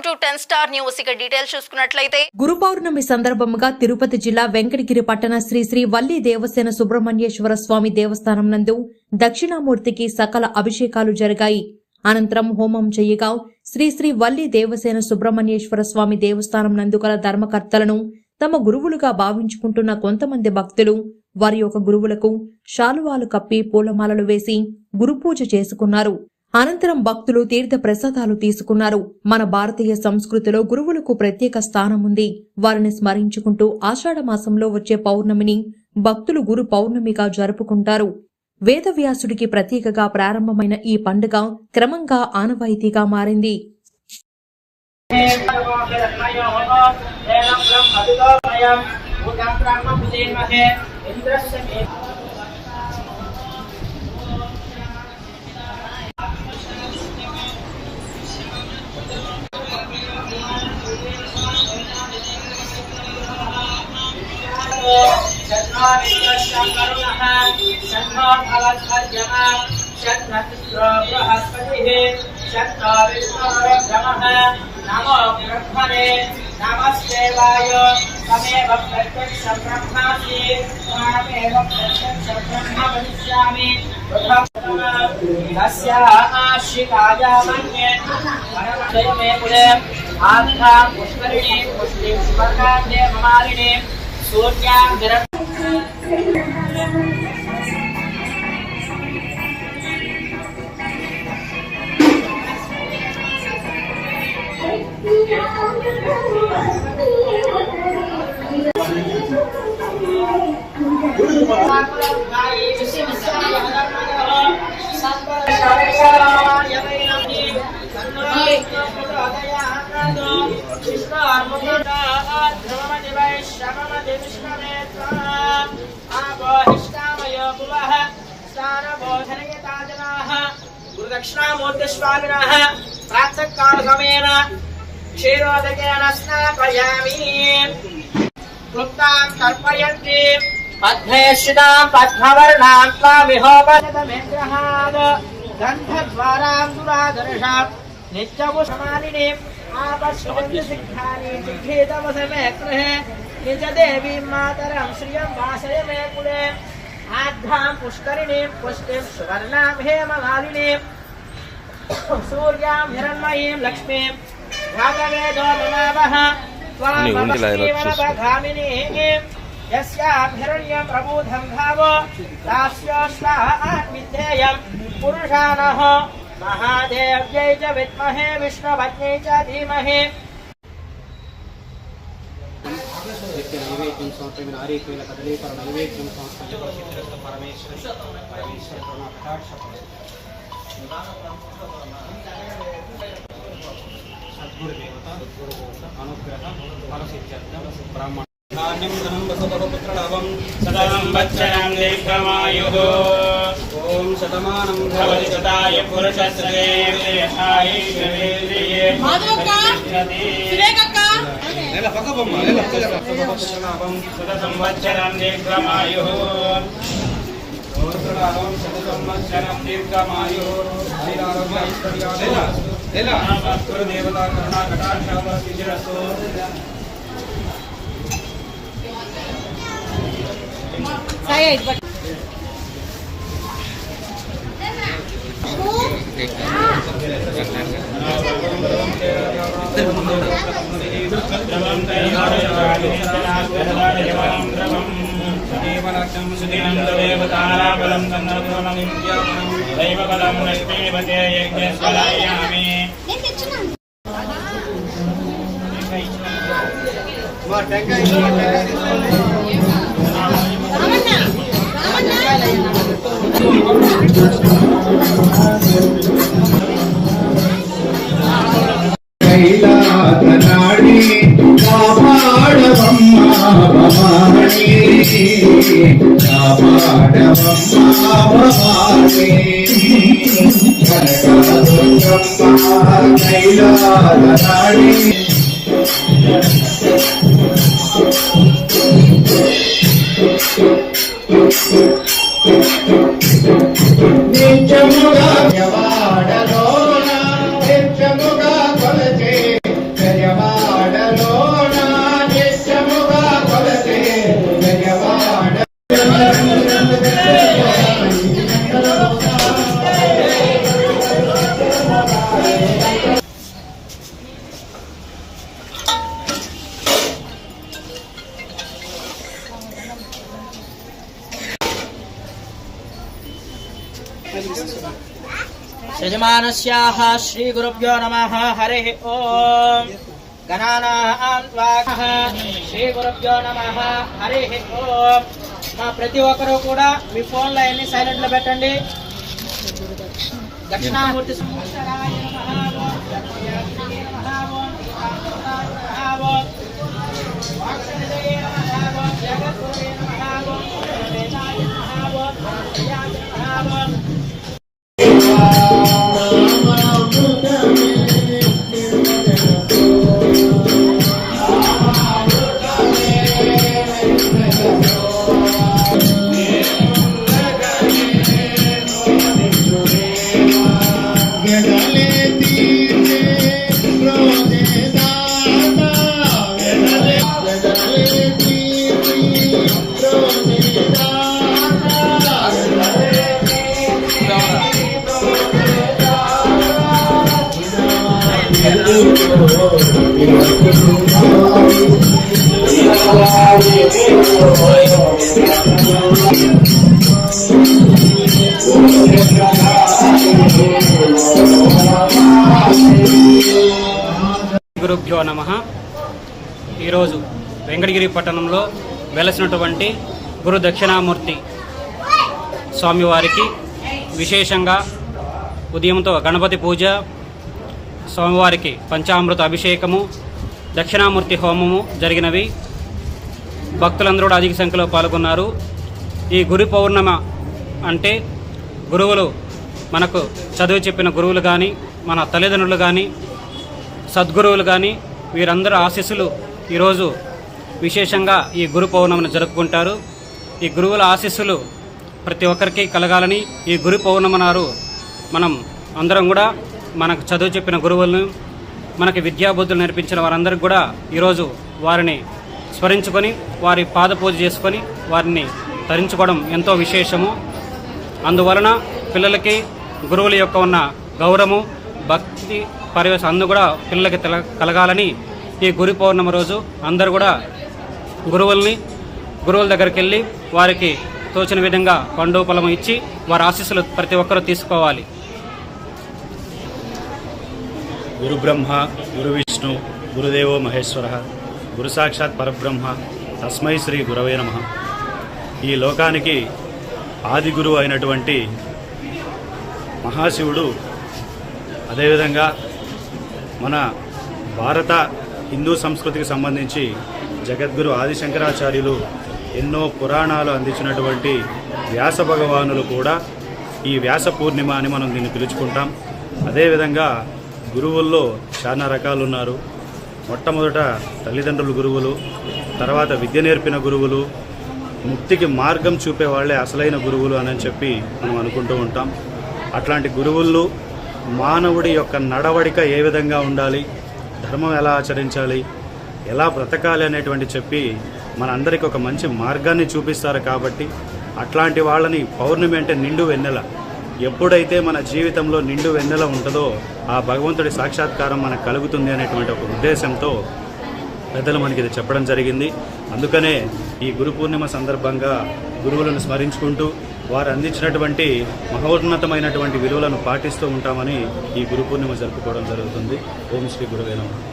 Welcome to 10 star news. ఇక details చూసుకున్నట్లయితే గురు పౌర్ణమి సందర్భంగా తిరుపతి జిల్లా వెంకటగిరి పట్టణ శ్రీ శ్రీ వల్లి దేవసేన సుబ్రహ్మణ్యేశ్వర స్వామి దేవస్థానం నందు దక్షిణామూర్తికి సకల అభిషేకాలు జరిగాయి. అనంతరం హోమం చేయగా శ్రీ శ్రీ వల్లి దేవసేన సుబ్రహ్మణ్యేశ్వర స్వామి దేవస్థానం నందు గల ధర్మకర్తలను తమ గురువులుగా భావించుకుంటున్న కొంతమంది భక్తులు వారి యొక్క గురువులకు శాలువాలు కప్పి పూలమాలలు వేసి గురుపూజ చేసుకున్నారు. అనంతరం భక్తులు తీర్థ ప్రసాదాలు తీసుకున్నారు. మన భారతీయ సంస్కృతిలో గురువులకు ప్రత్యేక స్థానం ఉంది. వారిని స్మరించుకుంటూ ఆషాఢ మాసంలో వచ్చే పౌర్ణమిని భక్తులు గురు పౌర్ణమిగా జరుపుకుంటారు. వేదవ్యాసుడికి ప్రతీకగా ప్రారంభమైన ఈ పండుగ క్రమంగా ఆనవాయితీగా మారింది. नमस्तेवाय तमेव प्रत्यक्षं ब्रह्मासि त्वामेव प्रत्यक्षं ब्रह्म वदिष्यामि तस्य आशिकाय मन्ये परमजयमे कुले आद्धा पुष्करिणी पुष्टिं स्वर्गाद्ये ममालिनी सूर्यां विरत् गुरुदक्षिणामूर्तिस्वामिनः प्रातःकालसमयेन क्षीरोदकेन स्नापयामि क्लुप्तां तर्पयन्ति पद्मेश्रितां पद्मवर्णां त्वामिहोपनितमेन्द्रहाद गन्धद्वारां दुरादर्शां नित्यमुषमालिनीम् आपश्यन्तिसिद्धानि सिद्धेतवसमे गृहे निजदेवीं मातरं श्रियं वासय मे कुले आद्धां पुष्करिणीं पुष्टिं सुवर्णां हेममालिनीं सूर्यां हिरण्मयीं लक्ष्मीं भागवेदो ममावः त्वामवश्रीवनपगामिनीं यस्यां हिरण्यं प्रबोधं भावो दास्योऽश्वान्विद्धेयं पुरुषाणः महादेव्यै च विद्महे विष्णुपत्न्यै च धीमहि नैवेद्यं समर्पयामि नारीकेल कदलीफल नैवेद्यं समर्पयामि परमेश्वर करुणा कटाक्ष सद्गुरुदेवता अनुग्रह फलसिद्ध्यर्थं ब्राह्मण धान्यं धनं वसतः पुत्रलाभं सदा संवत्सरं दीर्घमायुः ॐ शतमानं भवति शताय पुरुषस्य आयुष्येन्द्रिये शतसंवत्सरं दीर्घमायुः शतसंवत्सरं दीर्घमायुः गुरुदेवता करुणा कटाक्षावसिद्धिरस्तु देवताराबलं दैवबलं लक्ष्मीपते यज्ञस्वलायामि कैलासनाडी कापाडवम्मा भवानी कापाडवम्मा भवानी कनकादुर्गम्मा कैलासनाडी నిత్యముగా యవాడలోన నిత్యముగా కొలచే यजमानस्याः श्रीगुरुभ्यो नमः हरिः ओम् गणानां त्वाः श्रीगुरुभ्यो नमः हरिः ओम् మా ప్రతి ఒక్కరూ కూడా మీ ఫోన్లో అన్ని సైలెంట్లో పెట్టండి. దక్షిణామూర్తి సంవత్సరాయ నమః ఓం దక్షిణామూర్తి నమః ఓం నమః ఓం వాక్శనదే నమః ఓం జగద్గురే నమః ఓం వేదాయ నమః ఓం శ్రీయాయ నమః ఓం గురుభ్యో నమః. ఈరోజు వెంకటగిరి పట్టణంలో వెలసినటువంటి గురు దక్షిణామూర్తి స్వామివారికి విశేషంగా ఉదయంతో గణపతి పూజ, స్వామివారికి పంచామృత అభిషేకము, దక్షిణామూర్తి హోమము జరిగినవి. భక్తులందరూ కూడా అధిక సంఖ్యలో పాల్గొన్నారు. ఈ గురు పౌర్ణమ అంటే గురువులు మనకు చదువు చెప్పిన గురువులు కానీ, మన తల్లిదండ్రులు కానీ, సద్గురువులు కానీ వీరందరూ ఆశీస్సులు ఈరోజు విశేషంగా ఈ గురు పౌర్ణమిని జరుపుకుంటారు. ఈ గురువుల ఆశీస్సులు ప్రతి ఒక్కరికి కలగాలని ఈ గురు పౌర్ణమి నాడు మనం అందరం కూడా మనకు చదువు చెప్పిన గురువులను, మనకి విద్యాబుద్ధులు నేర్పించిన వారందరికీ కూడా ఈరోజు వారిని స్మరించుకొని వారి పాద పూజ చేసుకొని వారిని తరించుకోవడం ఎంతో విశేషము. అందువలన పిల్లలకి గురువుల యొక్క ఉన్న గౌరవము, భక్తి, పరివేశం అందు కూడా పిల్లలకి కలగాలని ఈ గురు పౌర్ణమి రోజు అందరూ కూడా గురువుల దగ్గరికి వెళ్ళి వారికి తోచిన విధంగా పండు పొలము ఇచ్చి వారి ఆశీస్సులు ప్రతి ఒక్కరూ తీసుకోవాలి. గురు బ్రహ్మ గురు విష్ణు గురుదేవో మహేశ్వర గురు సాక్షాత్ పరబ్రహ్మ తస్మై శ్రీ గురవే నమః. ఈ లోకానికి ఆది గురువు అయినటువంటి మహాశివుడు, అదేవిధంగా మన భారత హిందూ సంస్కృతికి సంబంధించి జగద్గురు ఆదిశంకరాచార్యులు ఎన్నో పురాణాలు అందించినటువంటి వ్యాస భగవానులు కూడా ఈ వ్యాస పూర్ణిమ అని మనం దీన్ని పిలుచుకుంటాం. అదేవిధంగా గురువుల్లో చాలా రకాలు ఉన్నారు. మొట్టమొదట తల్లిదండ్రులు గురువులు, తర్వాత విద్య నేర్పిన గురువులు, ముక్తికి మార్గం చూపే వాళ్ళే అసలైన గురువులు అని చెప్పి మనం అనుకుంటూ ఉంటాం. అట్లాంటి గురువులు మానవుడి యొక్క నడవడిక ఏ విధంగా ఉండాలి, ధర్మం ఎలా ఆచరించాలి, ఎలా బ్రతకాలి అనేటువంటి చెప్పి మనందరికీ ఒక మంచి మార్గాన్ని చూపిస్తారు. కాబట్టి అట్లాంటి వాళ్ళని పౌర్ణమి అంటే నిండు వెన్నెల, ఎప్పుడైతే మన జీవితంలో నిండు వెన్నెల ఉంటుందో ఆ భగవంతుడి సాక్షాత్కారం మనకు కలుగుతుంది అనేటువంటి ఒక ఉద్దేశంతో పెద్దలు మనకి ఇది చెప్పడం జరిగింది. అందుకనే ఈ గురు పూర్ణిమ సందర్భంగా గురువులను స్మరించుకుంటూ వారు అందించినటువంటి మహోన్నతమైనటువంటి విలువలను పాటిస్తూ ఉంటామని ఈ గురు పూర్ణిమ జరుపుకోవడం జరుగుతుంది. ఓం శ్రీ గురువే నమః.